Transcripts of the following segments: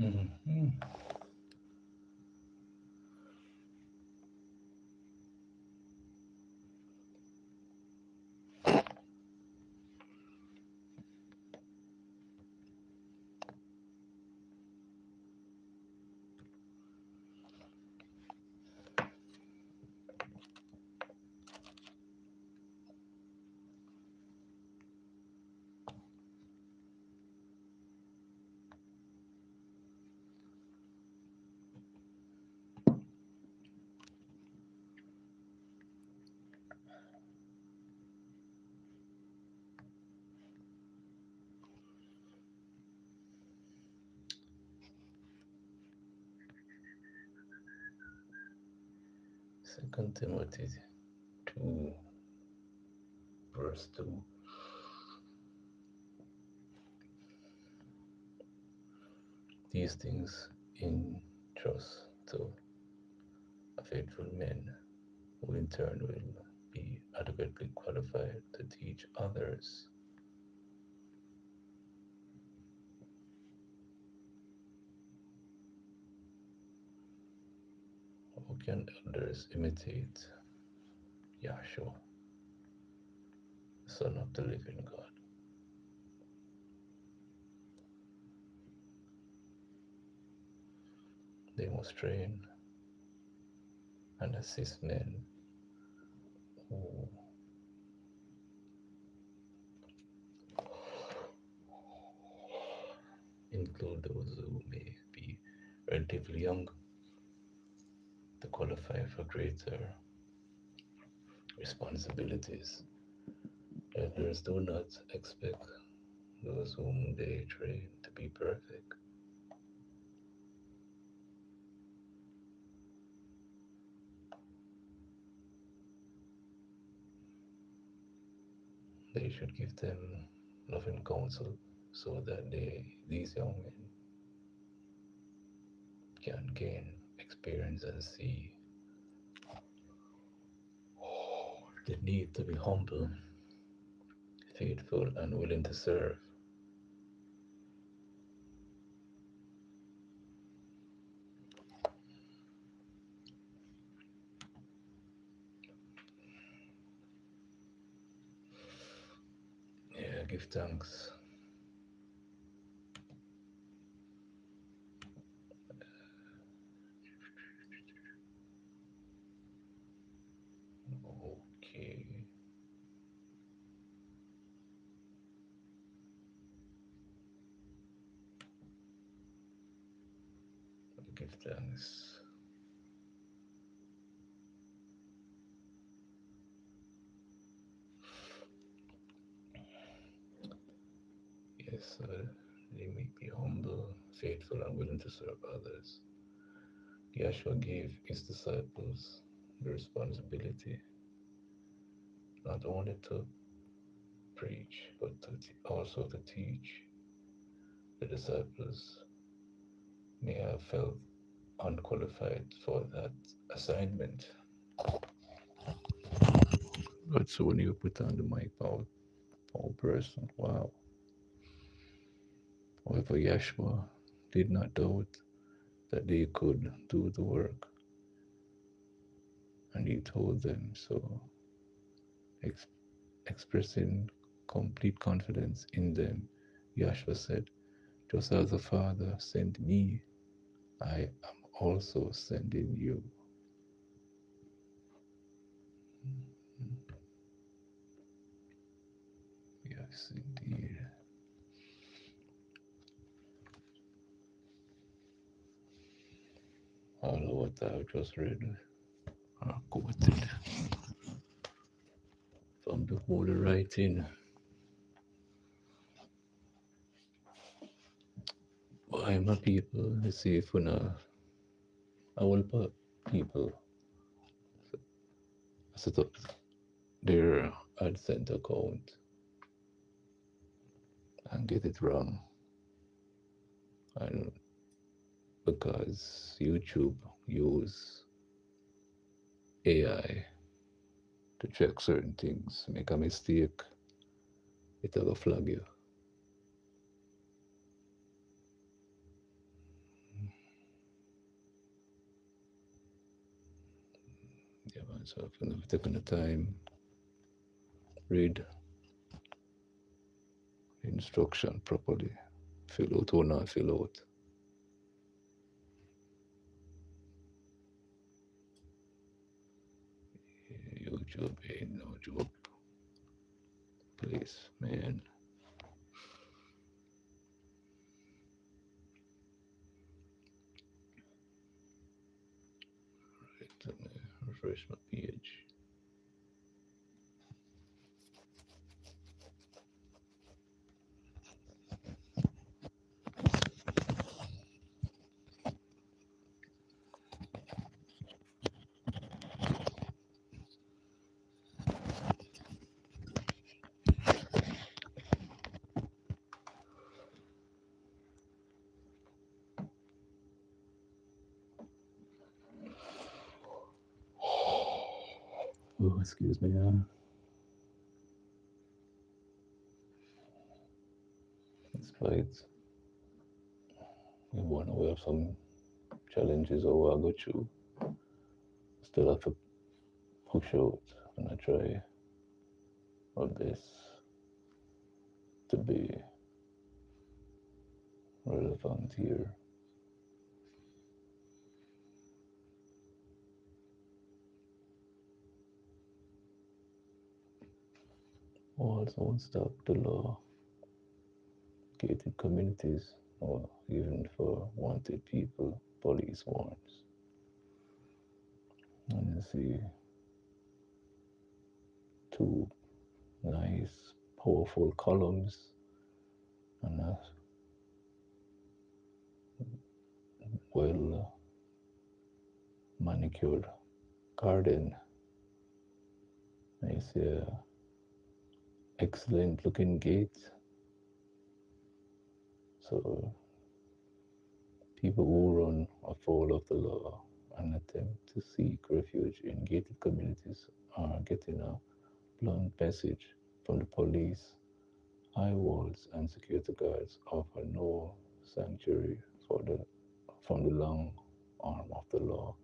Mhm. Second Timothy 2, verse 2. These things in trust to a faithful man, who in turn will be adequately qualified to teach others. How can elders imitate Yahshua, the Son of the living God? They must train and assist men who include those who may be relatively young to qualify for greater responsibilities. Elders do not expect those whom they train to be perfect. They should give them loving counsel so that these young men can gain experience and see the need to be humble, faithful, and willing to serve. Yeah, give thanks. Okay, give thanks. Yes, they may be humble, faithful, and willing to serve others. Yeshua gave his disciples the responsibility not only to preach, but also to teach. The disciples may have felt unqualified for that assignment. But so when you put on the mic, power person, wow. However, Yeshua did not doubt that they could do the work, and he told them so, ex- expressing complete confidence in them. Yeshua said, just as the Father sent me, I am also sending you. Yes, indeed. All of what I've just read are quoted from the Holy Writing. Why my people receive our people set up their AdSense account and get it wrong. And because YouTube use AI to check certain things, make a mistake, it'll flag you. Yeah, man. So if you've taken the time, read the instruction properly. Fill out or not fill out. YouTube ain't no joke. Please, man. Right, let me refresh my page. Oh, excuse me. Despite we want to have some challenges or I go through, still have to push out and I try my best to be relevant here. Also, won't stop the law, gated communities, or even for wanted people, police warns. And you see two nice, powerful columns and a well manicured garden. I see a excellent looking gate. So people who run afoul of the law and attempt to seek refuge in gated communities are getting a blunt message from the police. High walls and security guards offer no sanctuary for the from the long arm of the law.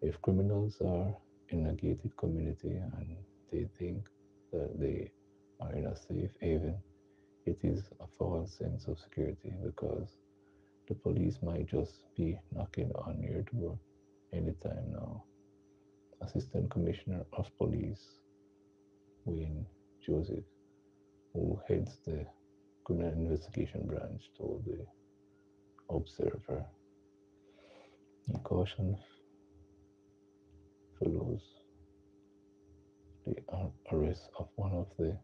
If criminals are in a gated community and they think that they are in a safe haven, it is a false sense of security because the police might just be knocking on your door anytime now. Assistant Commissioner of Police Wayne Joseph, who heads the Criminal Investigation Branch, told the Observer. He cautioned fellows the arrest of one of the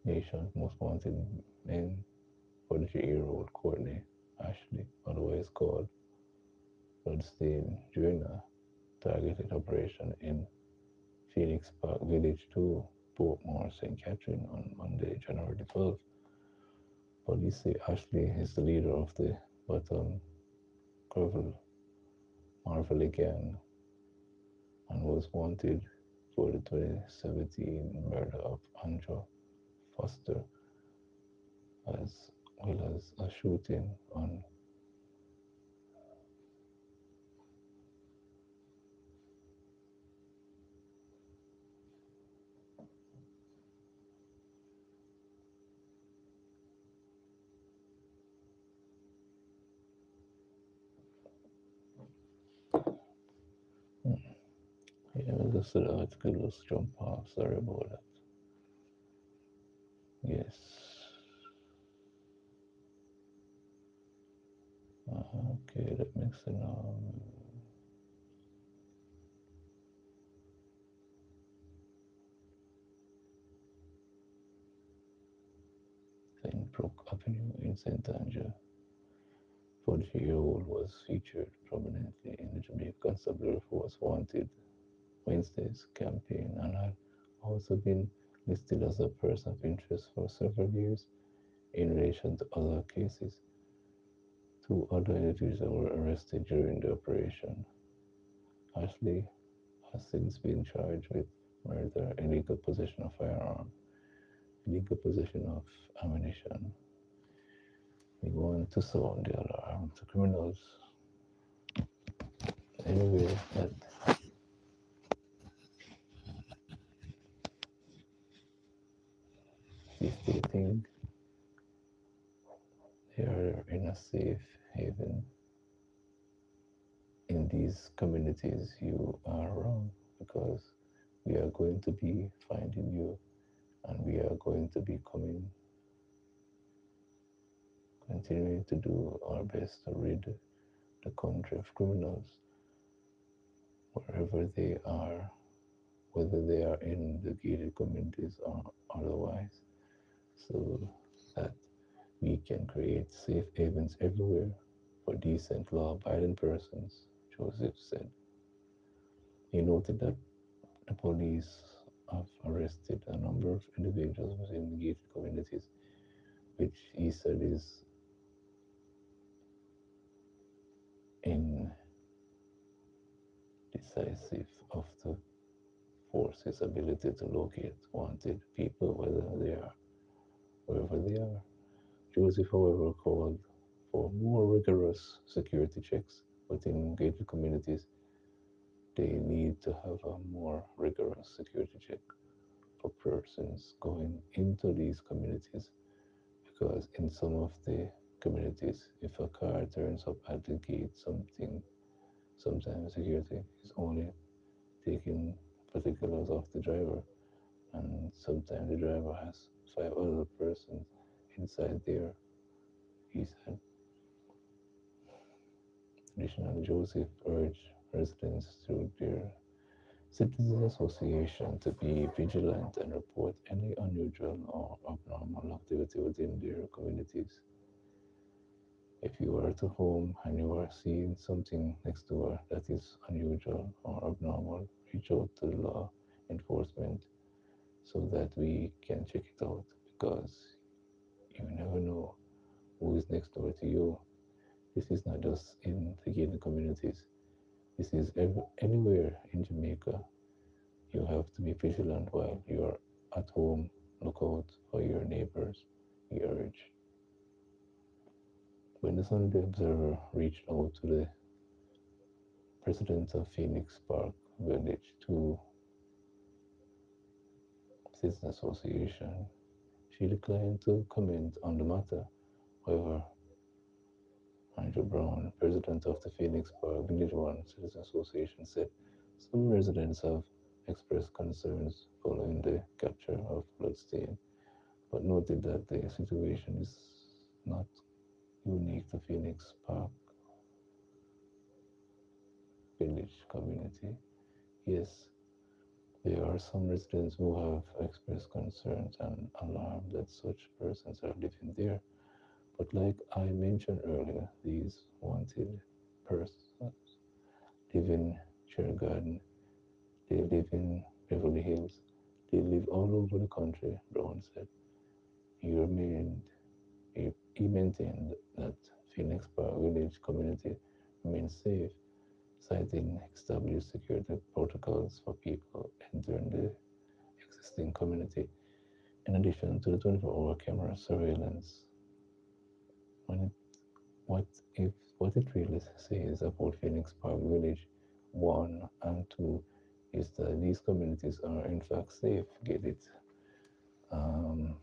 nation's most wanted men, 43-year-old Courtney Ashley, otherwise called Bloodstein, during a targeted operation in Phoenix Park Village 2, Portmore, St. Catherine on Monday, January 12th. Police say Ashley is the leader of the Bottom Gravel Marvelly gang and was wanted for the 2017 murder of Andrew Foster, as well as a shooting on yeah, just the article just jump off. Sorry about that. Yes. Okay, that makes it now. St. Brook Avenue in St. Andrew. 40-year-old was featured prominently in the Jamaican Constabulary Force Wanted Wednesday's campaign and had also been listed as a person of interest for several years in relation to other cases. Two other individuals were arrested during the operation. Ashley has since been charged with murder, illegal possession of firearm, illegal possession of ammunition. We want to sound the alarm to criminals anywhere that think they are in a safe haven in these communities, you are wrong, because we are going to be finding you, and we are going to be continuing to do our best to rid the country of criminals wherever they are, whether they are in the gated communities or otherwise, so that we can create safe havens everywhere for decent, law abiding persons, Joseph said. He noted that the police have arrested a number of individuals within the gated communities, which he said is indecisive of the force's ability to locate wanted people, wherever they are. Joseph, however, called for more rigorous security checks within gated communities. They need to have a more rigorous security check for persons going into these communities, because in some of the communities, if a car turns up at the gate, sometimes security is only taking particulars of the driver, and sometimes the driver has five other persons inside there, he said. Additionally, Joseph urged residents through their Citizens Association to be vigilant and report any unusual or abnormal activity within their communities. If you are at home and you are seeing something next door that is unusual or abnormal, reach out to the law enforcement so that we can check it out, because you never know who is next door to you. This is not just in the gated communities, this is anywhere in Jamaica. You have to be vigilant while you are at home. Look out for your neighbors, he urged. When the Sunday Observer reached out to the president of Phoenix Park Village to Citizens Association, she declined to comment on the matter. However, Andrew Brown, president of the Phoenix Park Village One Citizens Association, said some residents have expressed concerns following the capture of Bloodstain, but noted that the situation is not unique to Phoenix Park Village community. Yes, there are some residents who have expressed concerns and alarm that such persons are living there. But like I mentioned earlier, these wanted persons live in Cherry Garden, they live in Beverly Hills, they live all over the country, Brown said. He remained he maintained that Phoenix Park Village community remains safe, citing established security protocols for people entering the existing community, in addition to the 24-hour camera surveillance. When it, what if what it really says about Phoenix Park Village 1 and 2 is that these communities are in fact safe, get it, um,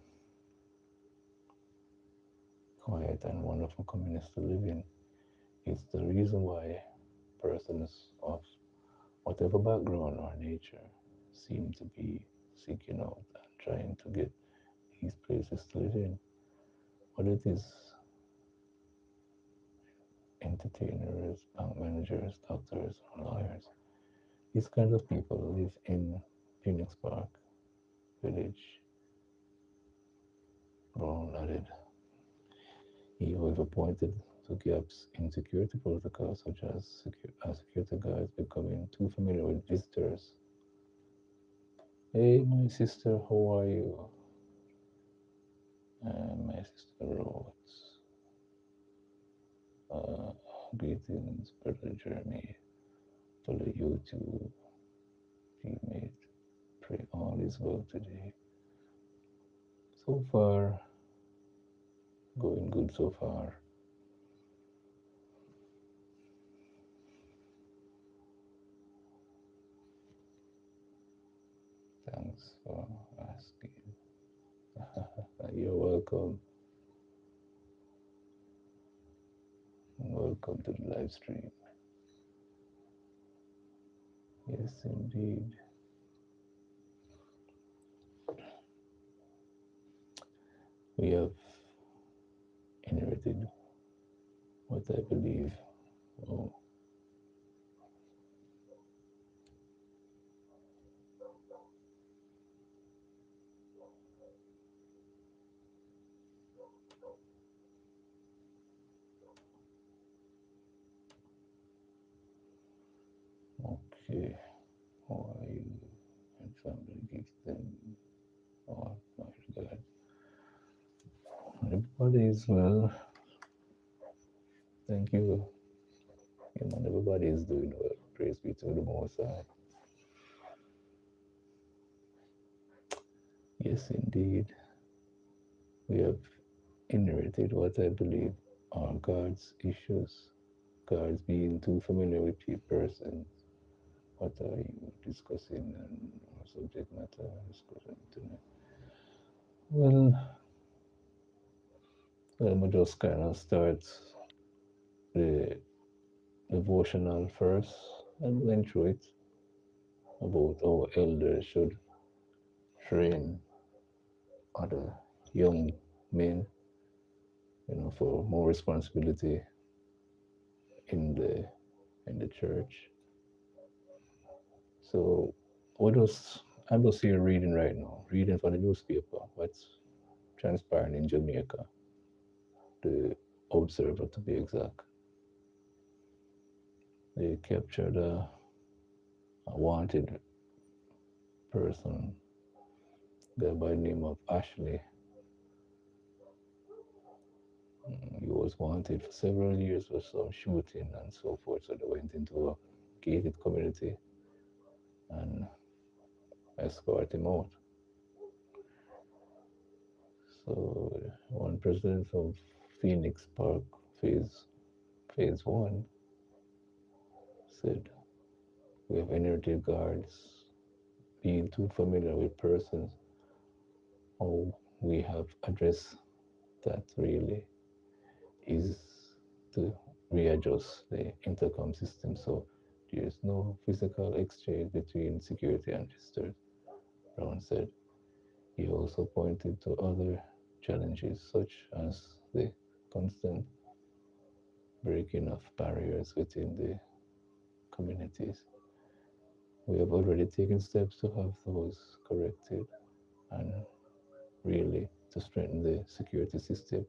quiet and wonderful communities to live in. It's the reason why persons of whatever background or nature seem to be seeking out and trying to get these places to live in. Whether it is entertainers, bank managers, doctors, or lawyers, these kinds of people live in Phoenix Park Village, Brown added. He however pointed to gaps in security protocols, such as security guards becoming too familiar with visitors. Hey, my sister, how are you? My sister wrote, uh, greetings, brother Jeremy, fellow YouTube teammate. Pray all is well today. So far, going good so far. Thanks for asking. You're welcome. Welcome to the live stream. Yes, indeed. We have inherited what I believe. Oh, okay. How are you? And family gives them. Oh my God. Everybody is well. Thank you. Yeah, man, everybody is doing well. Praise be to the Most High. Yes, indeed. We have inherited what I believe are God's issues. God's being too familiar with persons. What are you discussing and subject matter discussion tonight? Well, let me just kind of start the devotional first and went through it about how elders should train other young men, for more responsibility in the church. So I'm just here reading right now, reading from the newspaper what's transpiring in Jamaica, the Observer to be exact. They captured a wanted person, guy by the name of Ashley. He was wanted for several years for some shooting and so forth. So they went into a gated community and escorted him out. So one president of Phoenix Park phase one said, we have inherited guards being too familiar with persons. How we have addressed that really is to readjust the intercom system so there is no physical exchange between security and visitors, Brown said. He also pointed to other challenges such as the constant breaking of barriers within the communities. We have already taken steps to have those corrected and really to strengthen the security system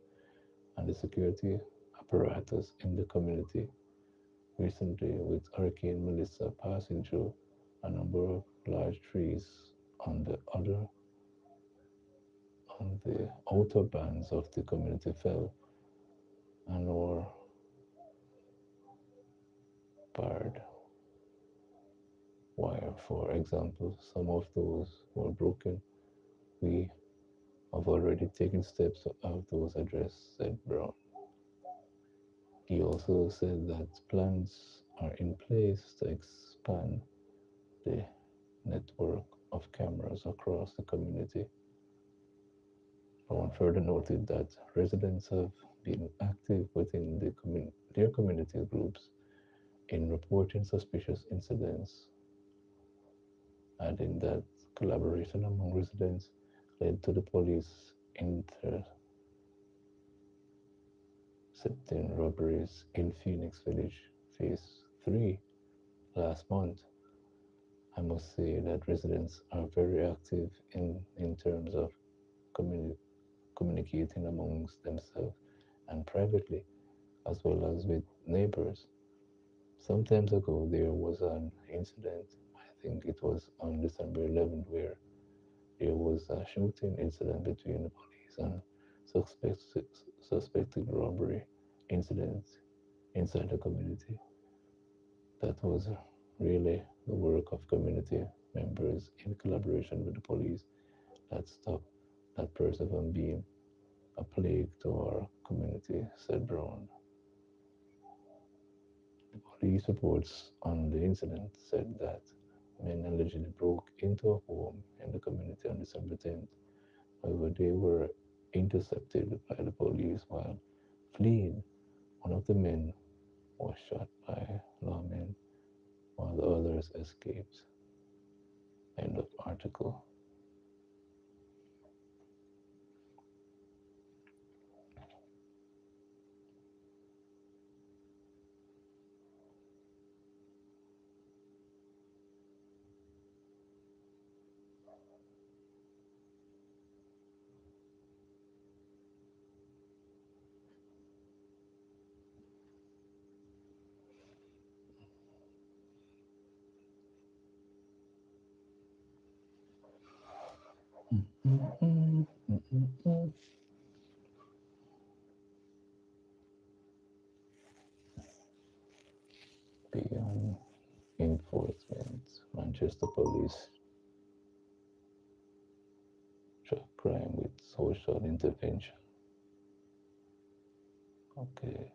and the security apparatus in the community. Recently, with Hurricane Melissa passing through, a number of large trees on the outer bands of the community fell and were barred wire, for example. Some of those were broken. We have already taken steps to have those addressed, said Brown. He also said that plans are in place to expand the network of cameras across the community. Brown further noted that residents have been active within their community groups in reporting suspicious incidents, adding that collaboration among residents led to the police intercepting robberies in Phoenix Village Phase 3 last month. I must say that residents are very active in terms of communicating amongst themselves and privately, as well as with neighbors. Some time ago, there was an incident, I think it was on December 11th, where there was a shooting incident between the police and suspected robbery incident inside the community. That was really the work of community members in collaboration with the police that stopped that person from being a plague to our community, said Brown. The police reports on the incident said that men allegedly broke into a home in the community on December 10th. However, they were intercepted by the police while fleeing. One of the men was shot by lawmen while the others escaped. End of article. Beyond enforcement, Manchester police track crime with social intervention. Okay,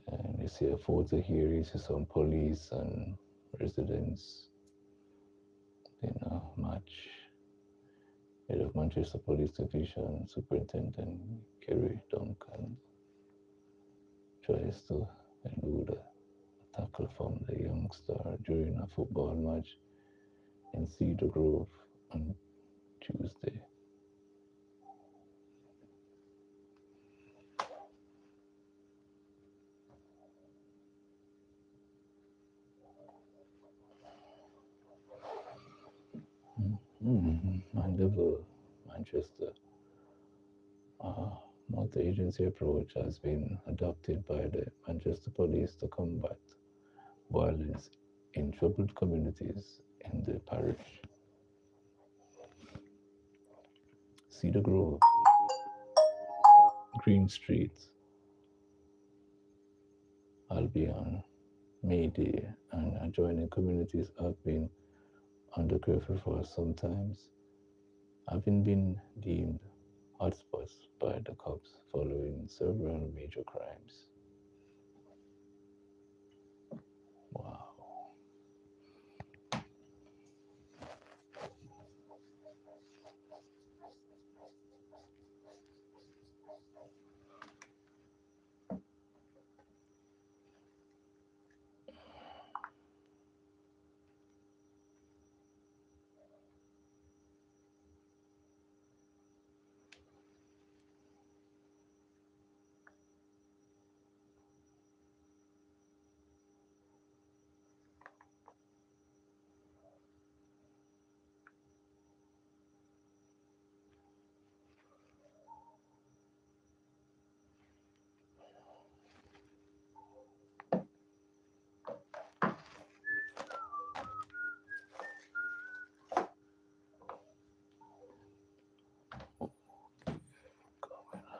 and you see a photo here. You see some police and residents in a match. Head of Manchester Police Division, Superintendent Kerry Duncan, tries to elude a tackle from the youngster during a football match in Cedar Grove on Tuesday. Mandeville, Manchester. A multi-agency approach has been adopted by the Manchester Police to combat violence in troubled communities in the parish. Cedar Grove, Green Street, Albion, Mayday, and adjoining communities have been under curfew for some times, having been deemed hotspots by the cops following several major crimes. Wow.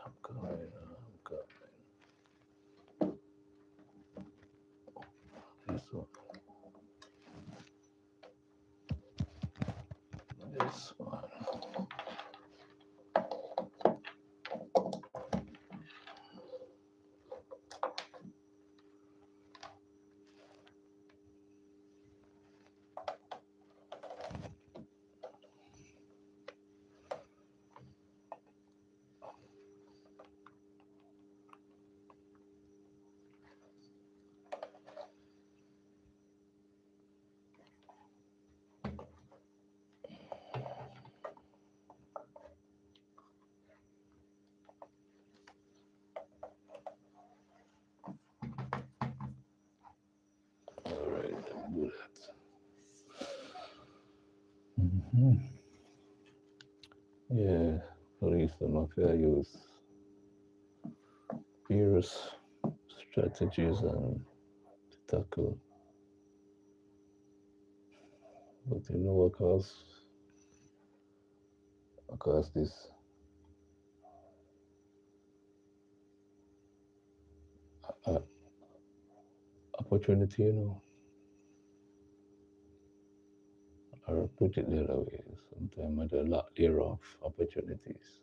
I'm coming. This one. This one. All right, let me do that. Yeah, police and mafia use various strategies and to tackle, but you know what cause this uh, opportunity, or put it the other way. Sometimes there are a lot thereof opportunities.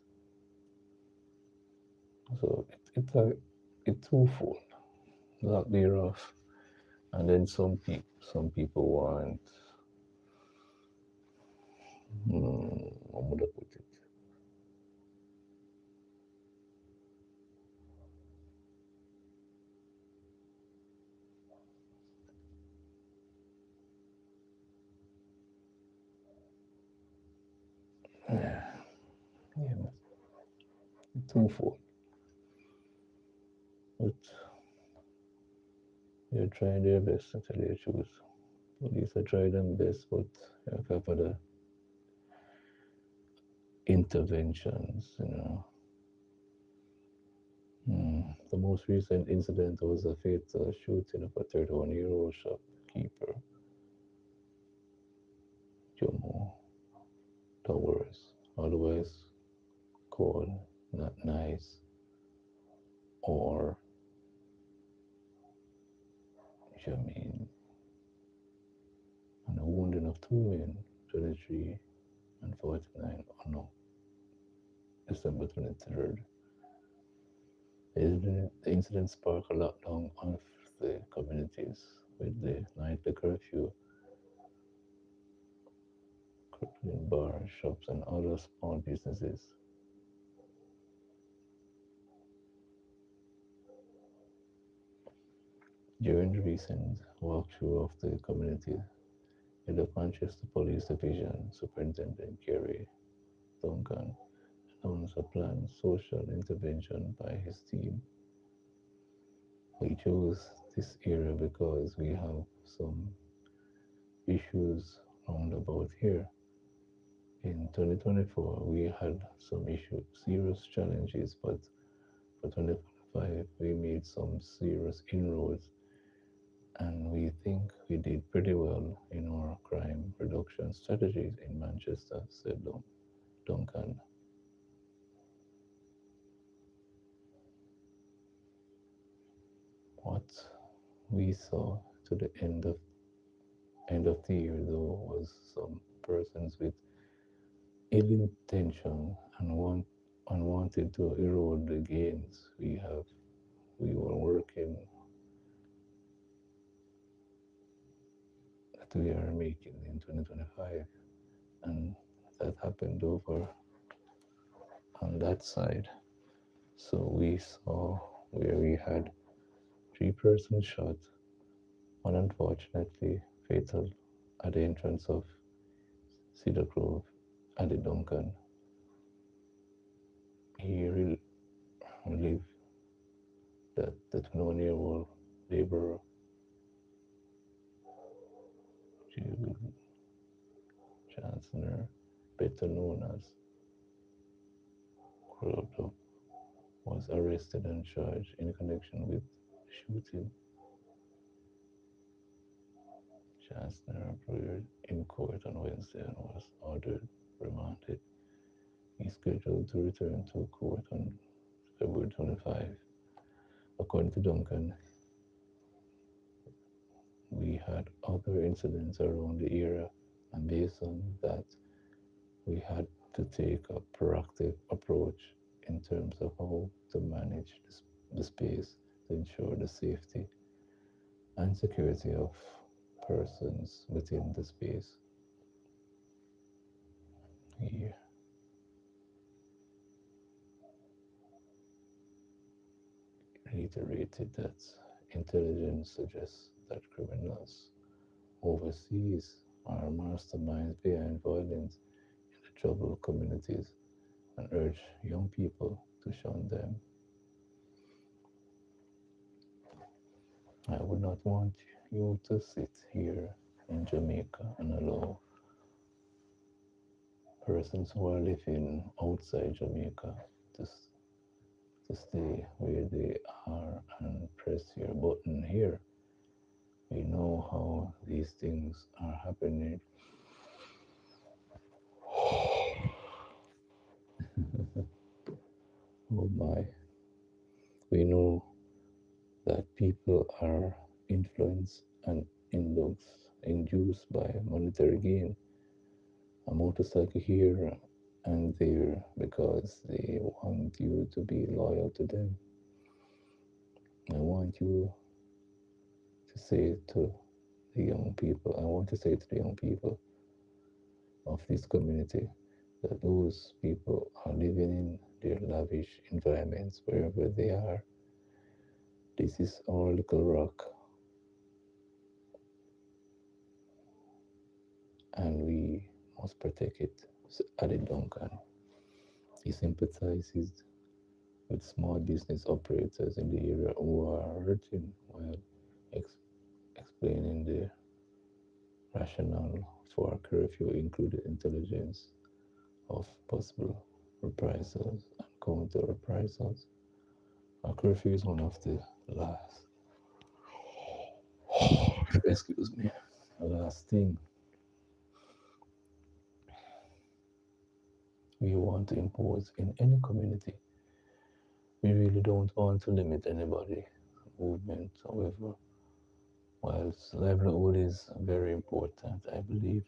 So it's twofold, lack thereof, and then some people want, how would I put it? twofold. But they're trying their best to tell you the truth. Police are trying their best, but you have other interventions, you know. The most recent incident was a fatal shooting of a 31-year-old shopkeeper, Jomo Towers, otherwise called Not Nice, or Jamin, and the wounding of two men, 23 and 49, on December 23rd. The incident sparked a lockdown of the communities with the nightly curfew, crippling bars, shops, and other small businesses. During the recent walkthrough of the community, the Manchester Police Division Superintendent Kerry Duncan announced a planned social intervention by his team. We chose this area because we have some issues round about here. In 2024, we had some issues, serious challenges, but for 2025, we made some serious inroads, and we think we did pretty well in our crime reduction strategies in Manchester, said Duncan. What we saw to the end of the year, though, was some persons with ill intention and wanted to erode the gains we were working that we are making in 2025, and that happened over on that side. So we saw where we had three persons shot, one unfortunately fatal at the entrance of Cedar Grove at the Duncan. He lived that the 21-year-old laborer, Chancellor, better known as Crowder, was arrested and charged in connection with shooting. Chancellor appeared in court on Wednesday and was ordered remanded. He's scheduled to return to court on February 25. According to Duncan, we had other incidents around the area, and based on that, we had to take a proactive approach in terms of how to manage the space to ensure the safety and security of persons within the space. He reiterated that intelligence suggests that criminals overseas are masterminds behind violence in the troubled communities and urged young people to shun them. I would not want you to sit here in Jamaica and allow persons who are living outside Jamaica to, to stay where they are and press your button here. We know how these things are happening. Oh my. We know that people are influenced and induced by monetary gain. A motorcycle here and there because they want you to be loyal to them. I want you to say to the young people, I want to say to the young people of this community that those people are living in their lavish environments wherever they are. This is our little rock, and we must protect it. So added Duncan. He sympathizes with small business operators in the area who are hurting while ex- explaining the rationale for a curfew included intelligence of possible reprisals and counter reprisals. A curfew is one of the last, excuse me, last thing we want to impose in any community. We really don't want to limit anybody movement. However, whilst livelihood is very important, I believe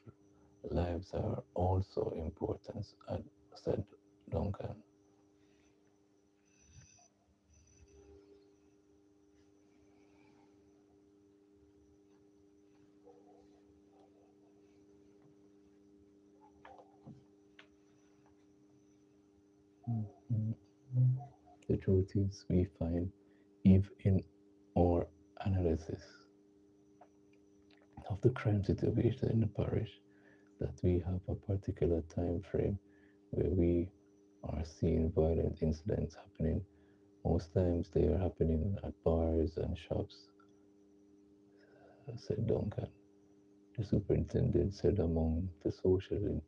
lives are also important, said Duncan. Mhm. The truth is, we find if in our analysis of the crime situation in the parish that we have a particular time frame where we are seeing violent incidents happening. Most times they are happening at bars and shops, said Duncan. The superintendent said among the social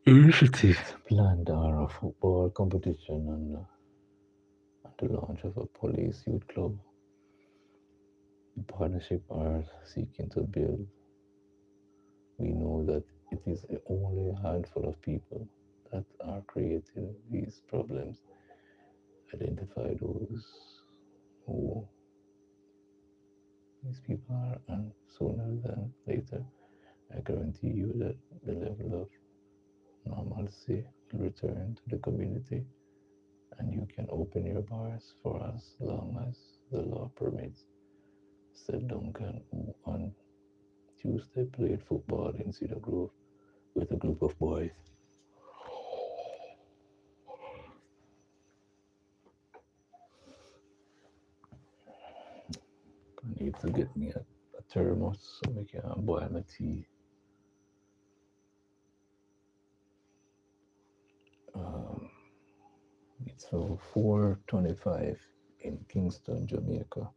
initiatives planned are a football competition and the launch of a police youth club. The partnership are seeking to build. We know that it is only a handful of people that are creating these problems. Identify those who these people are, and sooner than later, I guarantee you that the level of normalcy will return to the community and you can open your bars for as long as the law permits, said Duncan, who on Tuesday played football in Cedar Grove with a group of boys. I need to get me a thermos so I can boil my tea. Um, it's 4:25 in Kingston, Jamaica.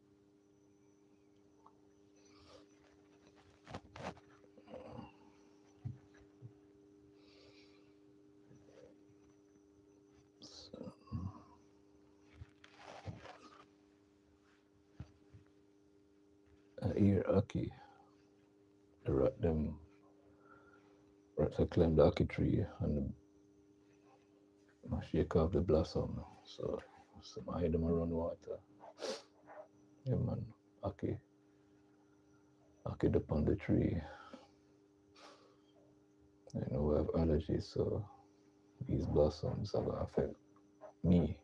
So, I hear Aki, them rats I climb the Aki tree and shake off the blossom. So some hide them around water. Yeah man, Aki up on the tree. I know I have allergies, so these blossoms are gonna affect me.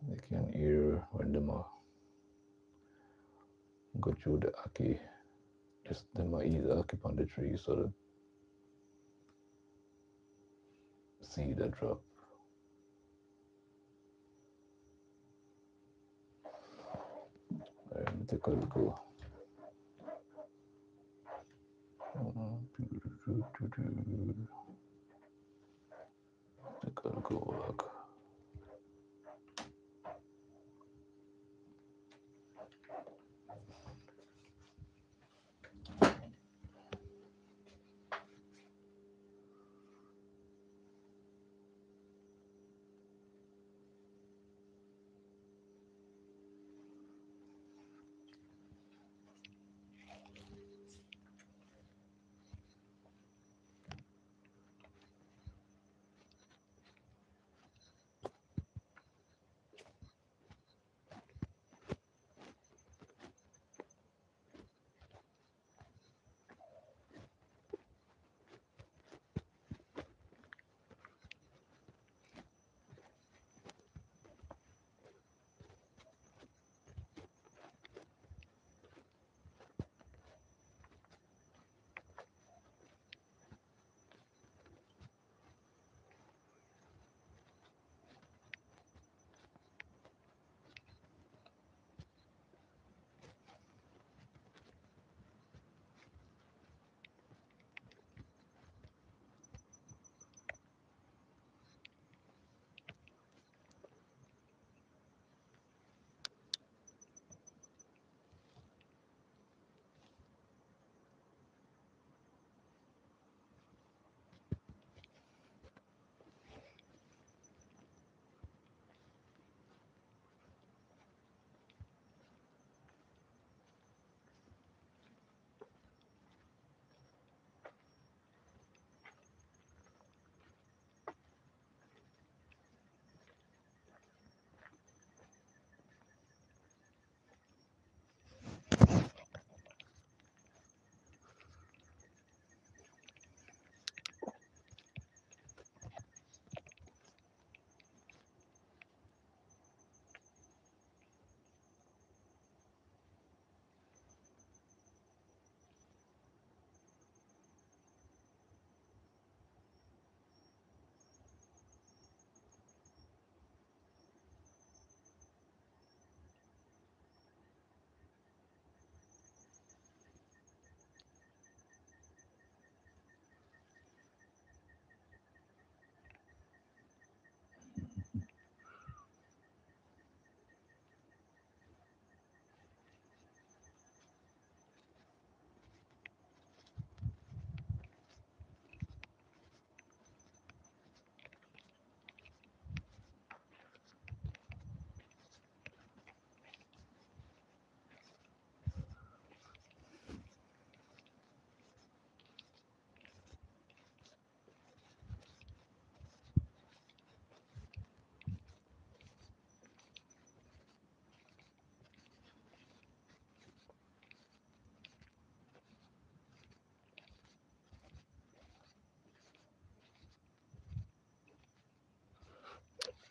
They can hear when them go through the Aki. Just them eat the Aki on the tree so the seed that drop. Let me take a look. Take a look.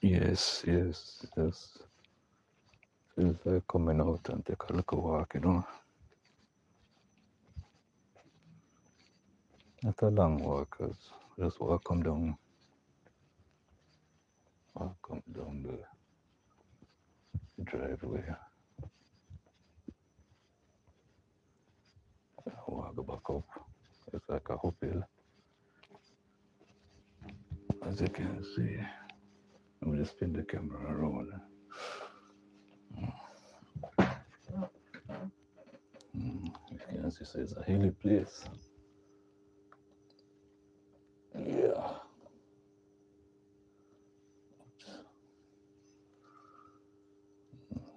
Yes, yes, yes. Feels like coming out and take a little walk, you know. Not a long walk, just walk come down the driveway, walk back up. It's like a uphill, as you can see. Let me just spin the camera around. You can see, so it's a hilly place. Yeah.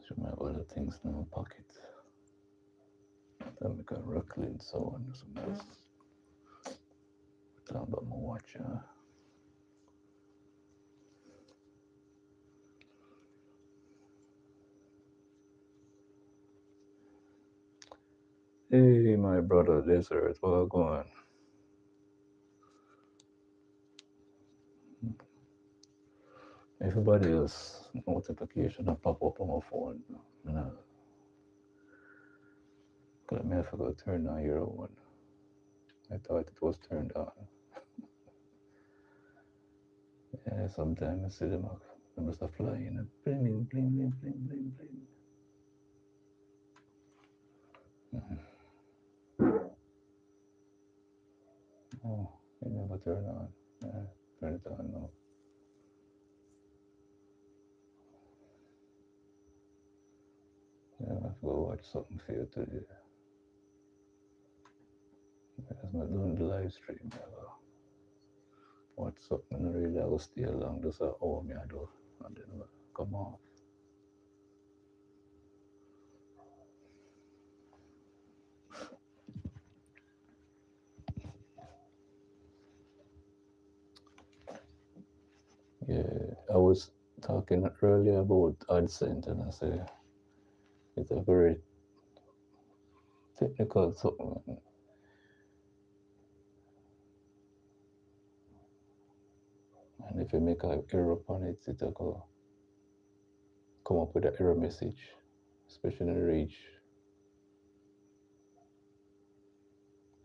Should have other things in my pocket. Then we can clean so on. Some else. Talk about my watch. Hey, my brother, Desert, what going? Everybody else notification that pop up on my phone. You know, cause I forgot to turn on your one. I thought it was turned on. Yeah, sometimes I see them must have flying and bling, bling, bling, bling, bling, bling. Oh, it never turn on. Yeah, turn it on now. Yeah, I have to go watch something for you today. As I'm doing the live stream, I go watch something and really I will stay along just at home, I do. And then I'll come off. Yeah, I was talking earlier about AdSense and I say it's a very technical something. And if you make an error upon it, it'll go come up with an error message, especially in reach.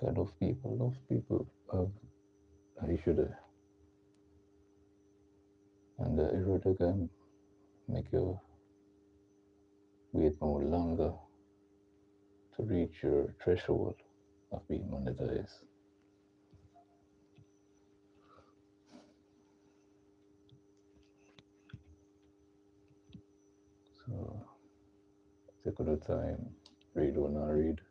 Kind of people, enough people have an issue there. And the error they can make you wait more longer to reach your threshold of being monetized. So take the time, read one and read,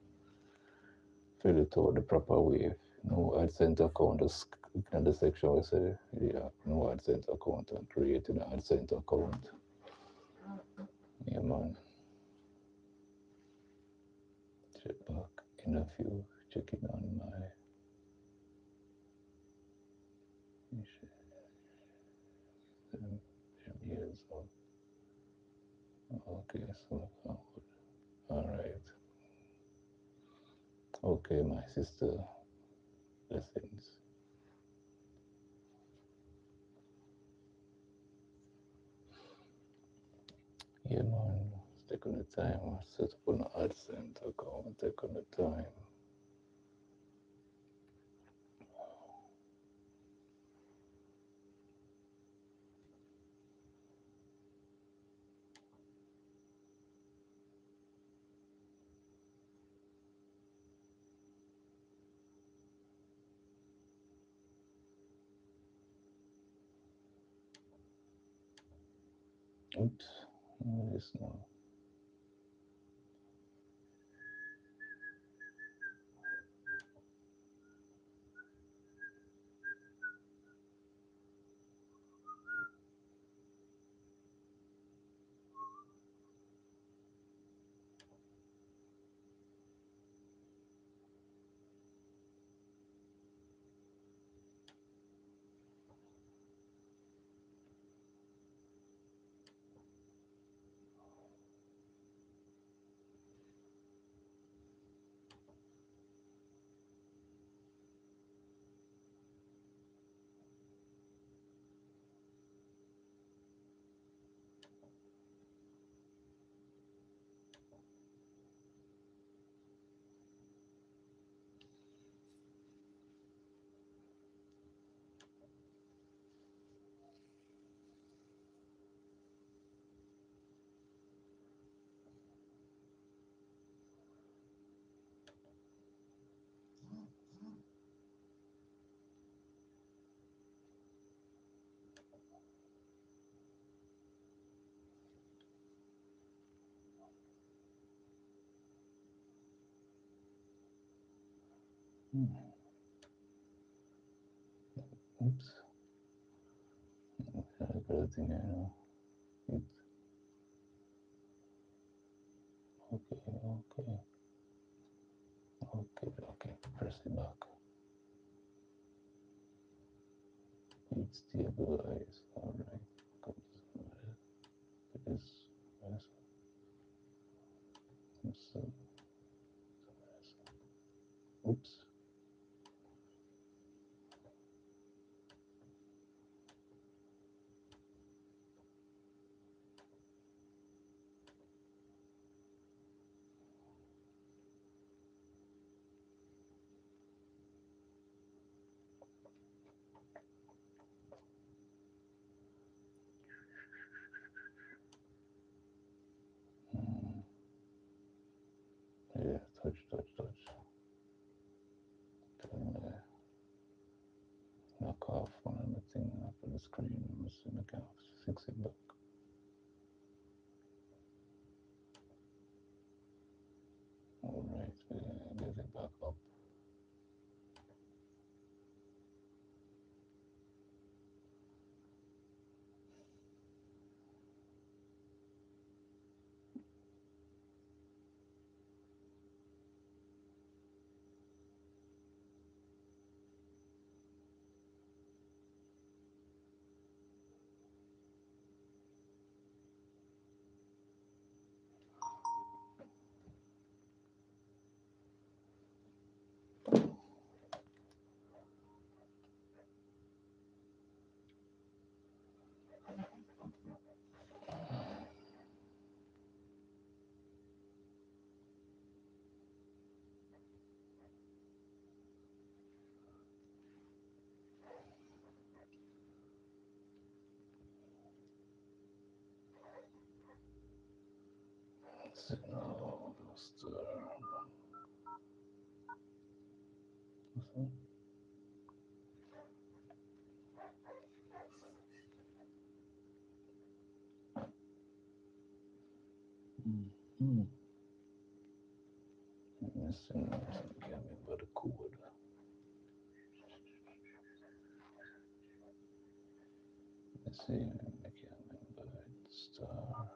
fill it out the proper way. No AdSense account, just click on the section where say, yeah, no AdSense account and creating an AdSense account. Yeah, man. Check back in a few, checking on my years old. Okay, so all right. Okay, my sister, blessings. Yeah, man. Taking the time, set up an AdSense account, taking the time. Oops, this now. Hmm. Oops. Good thing I know. It's okay, okay, okay. Press it back. It's stabilized. Alright. Good. It is. So, oops. Hmm. Yeah, touch. Then, knock off one of the thing off of the screen. I'm assuming I can fix it back. Alright, get it back up. Signal booster. Mm-hmm. Missing can't remember the code. Let's see, I can't remember it. Star.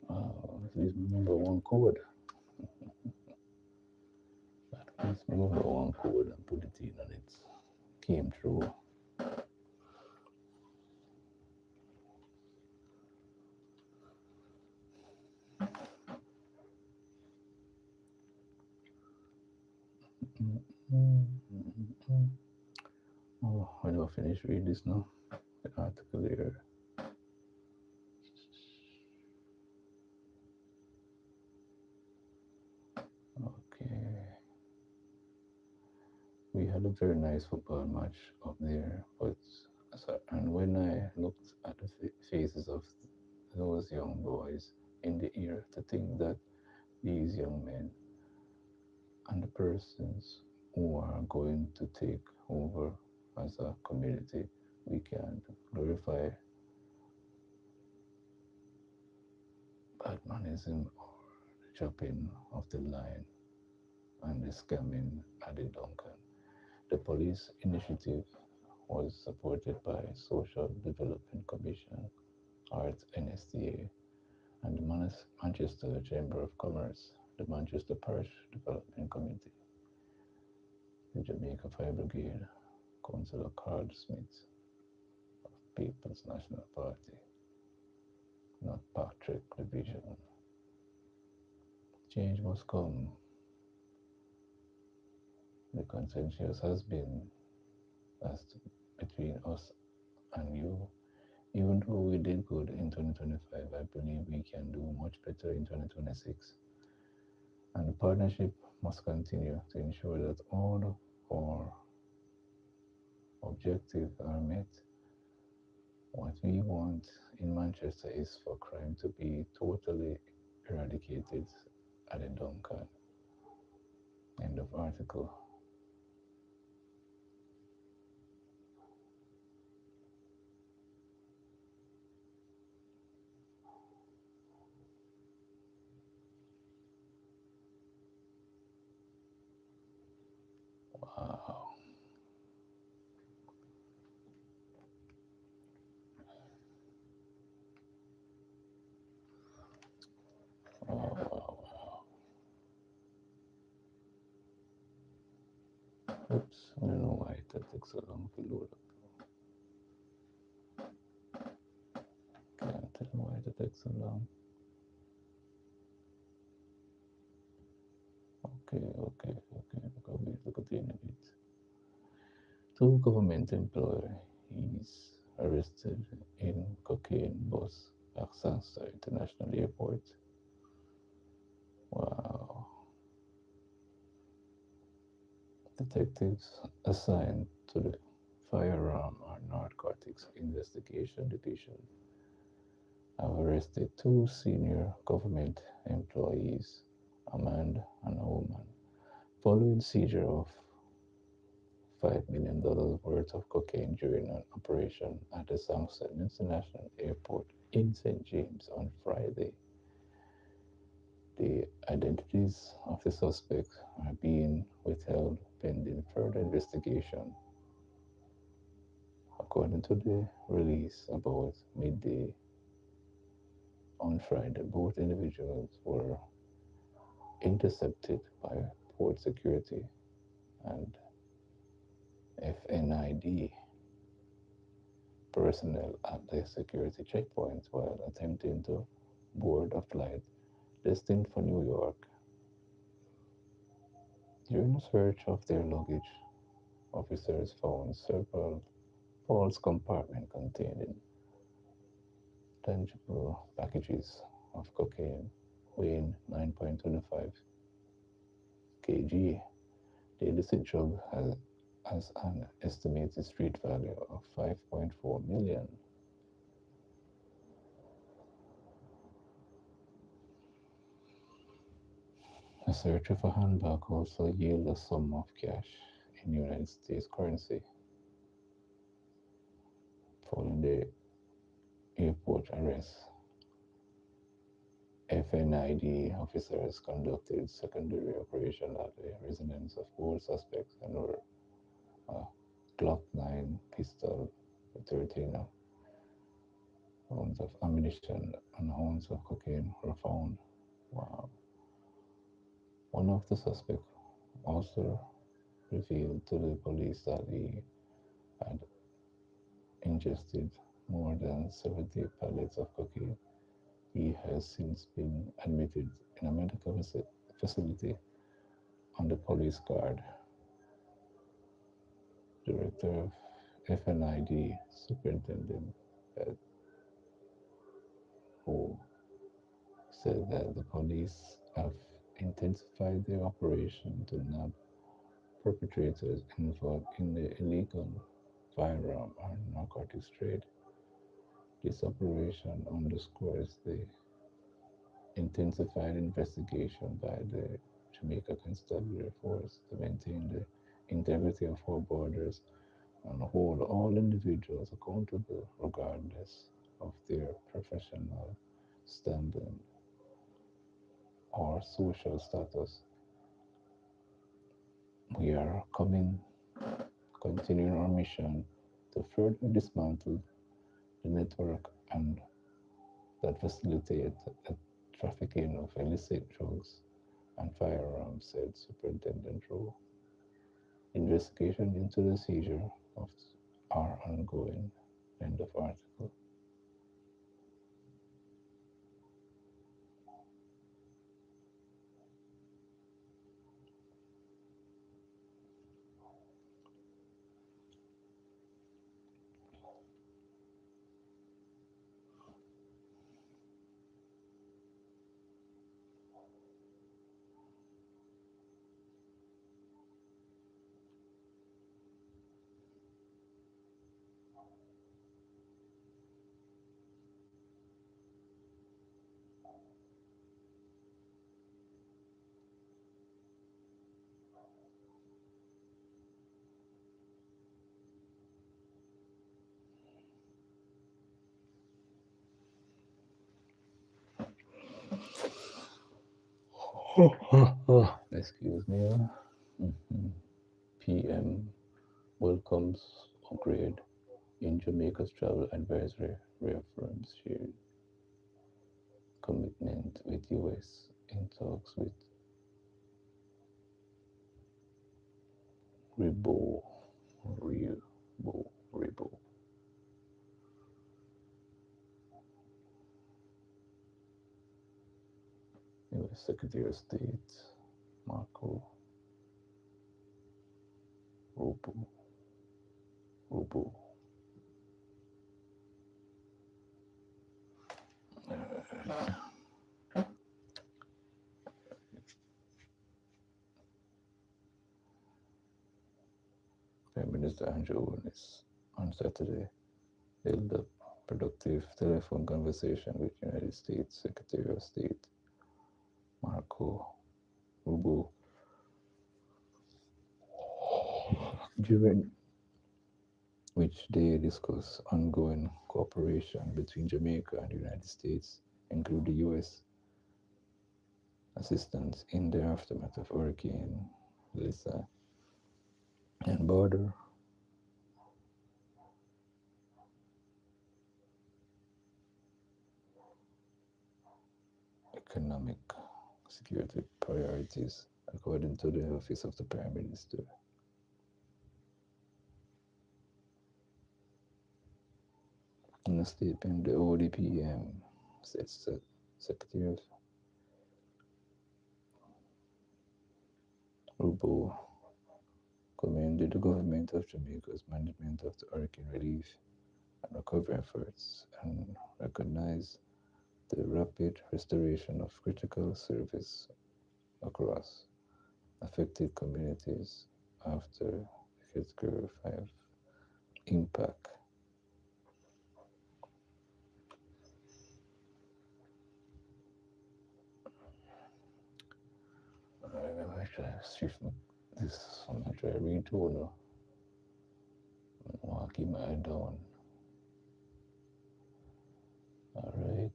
At least remember one code. At least remember one code and put it in and it came through. Mm-hmm. Oh, I don't finish read this now. The article here. Okay. We had a very nice football match up there, but and when I looked at the faces of those young boys in the ear, to think that these young men and the persons who are going to take over as a community, we can glorify Batmanism or the chopping of the line and the scamming at the Duncan. The police initiative was supported by Social Development Commission, Arts NSTA, and the Manchester Chamber of Commerce, the Manchester Parish Development Committee, the Jamaica Fire Brigade, Councillor Carl Smith of People's National Party, not Patrick Division. Change must come. The consensus has been as between us and you. Even though we did good in 2025, I believe we can do much better in 2026. And the partnership must continue to ensure that all our objectives are met. What we want in Manchester is for crime to be totally eradicated at the Duncan. End of article. Wow. Wow, wow, wow. Oops, I don't know why that takes so long to load up. Can't tell why that takes so long. Okay. Look at the end of it. Two government employees arrested in cocaine bus at Sansa International Airport. Wow. Detectives assigned to the Firearm and Narcotics Investigation Division have arrested two senior government employees, a man and a woman, following seizure of $5 million worth of cocaine during an operation at the Somerset International Airport in St. James on Friday. The identities of the suspects are being withheld pending further investigation. According to the release about midday on Friday, both individuals were intercepted by port security and FNID personnel at the security checkpoints while attempting to board a flight destined for New York. During a search of their luggage, officers found several false compartments containing tangible packages of cocaine weighing 9.25 kg. The illicit drug has an estimated street value of 5.4 million. A search of a handbag also yielded a sum of cash in United States currency. Following the airport arrest, FNID officers conducted secondary operation at the residence of both suspects and were a Glock 9 pistol with 13 rounds of ammunition and ounce of cocaine were found. Wow. One of the suspects also revealed to the police that he had ingested more than 70 pallets of cocaine. He has since been admitted in a medical facility on the police guard. Director of FNID Superintendent who said that the police have intensified their operation to nab perpetrators involved in the illegal firearm and narcotics trade. This operation underscores the intensified investigation by the Jamaica Constabulary Force to maintain the integrity of our borders and hold all individuals accountable regardless of their professional standing or social status. We are continuing our mission to further dismantle the network and that facilitate the trafficking of illicit drugs and firearms, said Superintendent Rowe. Investigation into the seizure of are ongoing. End of article. Excuse me. Mhm. PM welcomes upgrade in Jamaica's travel advisory, reaffirms shared commitment with US in talks with Rebo, Rebo. US Secretary of State Marco Rubio, Rubio. Prime Minister Andrew Holness on Saturday held a productive telephone conversation with United States Secretary of State Marco Rubio, during which they discussed ongoing cooperation between Jamaica and the United States, including the U.S. assistance in the aftermath of Hurricane Lisa and border economic security priorities, according to the Office of the Prime Minister. In a statement, the ODPM said Secretary of Rubo commended the government of Jamaica's management of the hurricane relief and recovery efforts and recognized the rapid restoration of critical service across affected communities after Category 5 impact. I try to shift this. I'm going to try to read through now. I want to keep my eye down. Alright.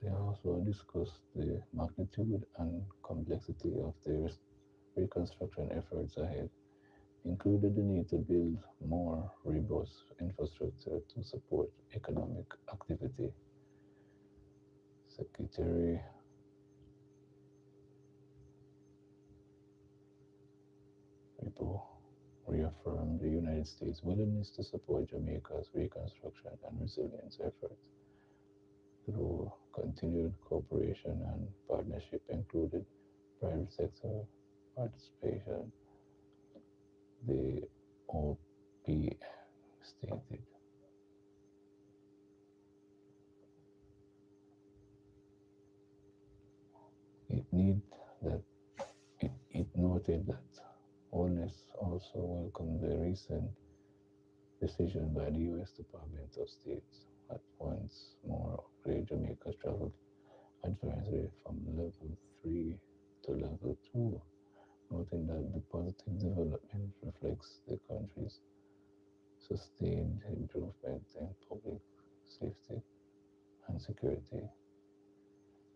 They also discussed the magnitude and complexity of the reconstruction efforts ahead, included the need to build more robust infrastructure to support economic activity. Secretary Rebo reaffirmed the United States' willingness to support Jamaica's reconstruction and resilience efforts through continued cooperation and partnership, included private sector participation. The OPM stated. It need that it noted that Holness also welcomed the recent decision by the U.S. Department of State at once more upgrade Jamaica's travel advisory from level 3 to level 2, noting that the positive development reflects the country's sustained improvement in public safety and security.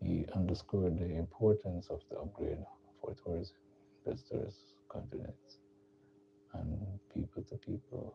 He underscored the importance of the upgrade for tourism, investors, confidence, and people to people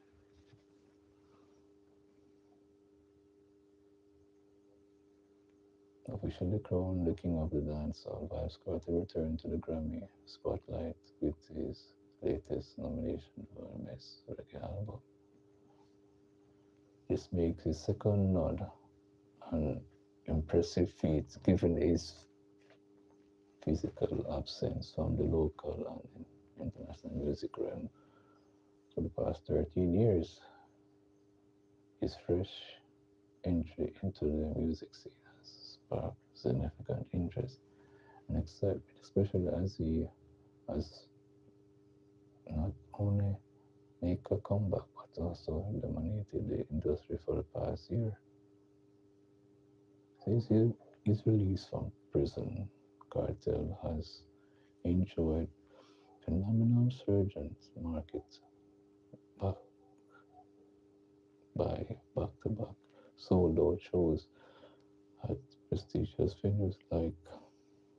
Officially crowned the king of the dancehall, Vybz Kartel returned to the Grammy spotlight with his latest nomination for Best Reggae Album. This makes his second nod, an impressive feat given his physical absence from the local and international music realm for the past 13 years. His fresh entry into the music scene has sparked significant interest and excitement, especially as he has not only make a comeback but also dominated the industry for the past year. Since his release from prison, Cartel has enjoyed phenomenal resurgence market back by back-to-back sold-out shows at prestigious venues like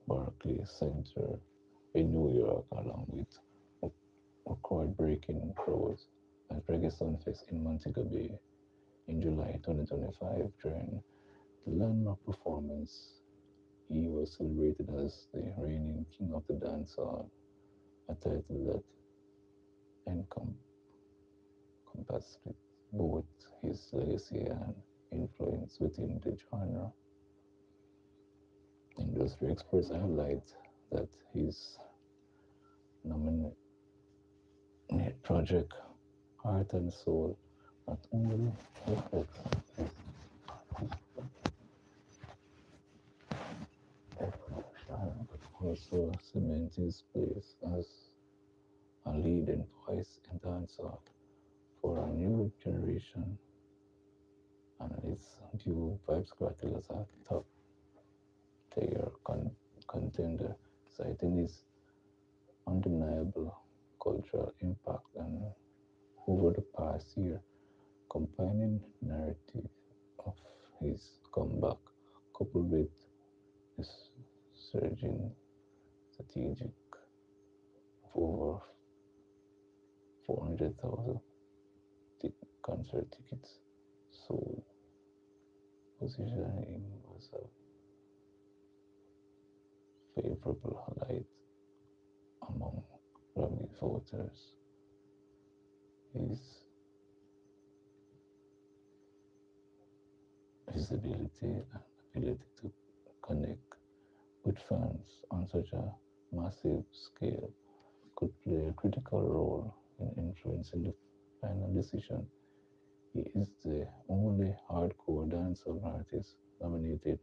Barclays Center in New York, along with record-breaking crowds at Reggae Sunfest in Montego Bay in July 2025. During the landmark performance, he was celebrated as the reigning king of the dancehall, a title that encompassed both his legacy and influence within the genre. Industry experts highlight that his nominated project, Heart and Soul, not only reflects his evolution, but also cements his place as a leading voice in dancehall for a new generation, and its due Vibes Cartel as a top tier contender, citing his undeniable cultural impact and over the past year, combining narrative of his comeback coupled with his surging strategic of over 400,000 concert tickets sold, positioning him as a favorable highlight among Grammy voters. His visibility and ability to connect with fans on such a massive scale could play a critical role in influencing the final decision. He is the only hardcore dancehall artist nominated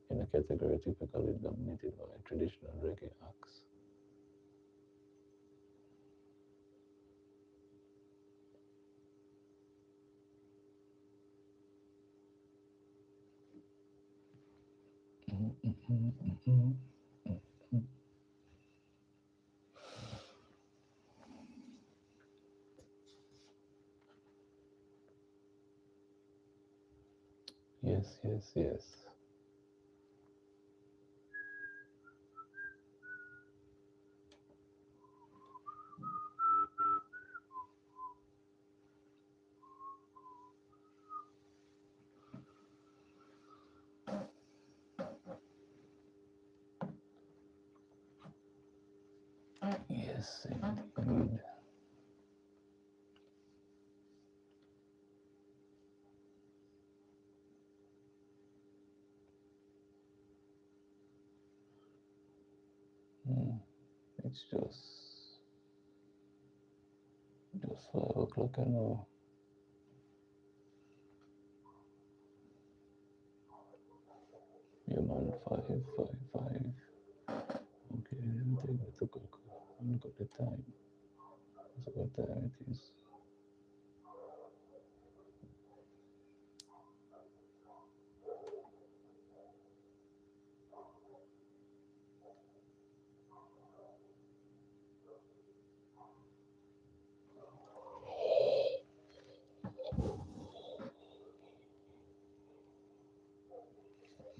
in a category typically dominated by traditional reggae acts. Yes, yes, yes. Yes, indeed. Mm, it's just 5 o'clock and now. Human 555. Okay, let me take a look. Look at the time. So what time it is?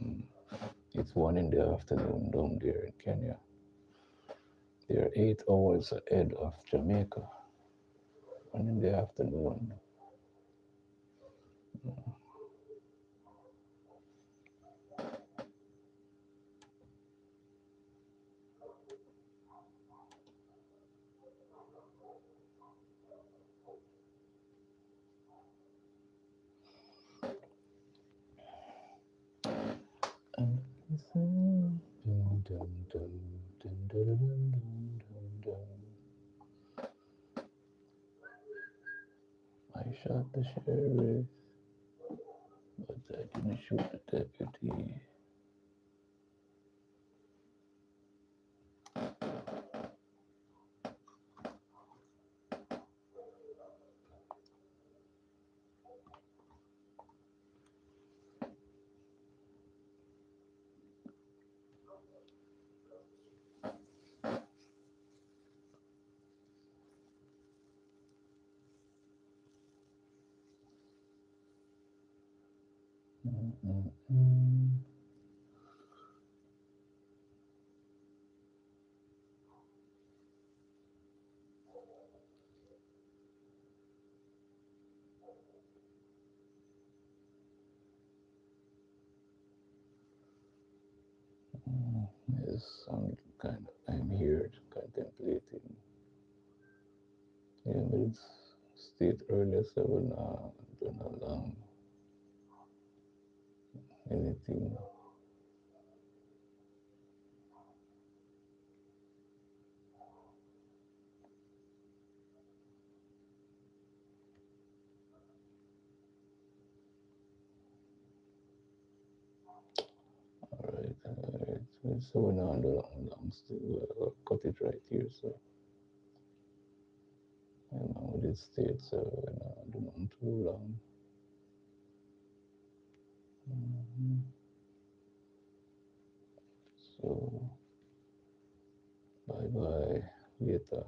Mm, it's 1 in the afternoon down there in Kenya. They're 8 hours ahead of Jamaica. 1 in the afternoon. I shot the sheriff, but I didn't shoot the deputy. Mm-mm-mm. Yes, I'm here contemplating. Yeah, but it's state earlier, so we're not doing along anything. Alright. So we're not doing long still. Cut it right here. So, with it state, so we're not doing too long. Mhm. So, bye bye. Later.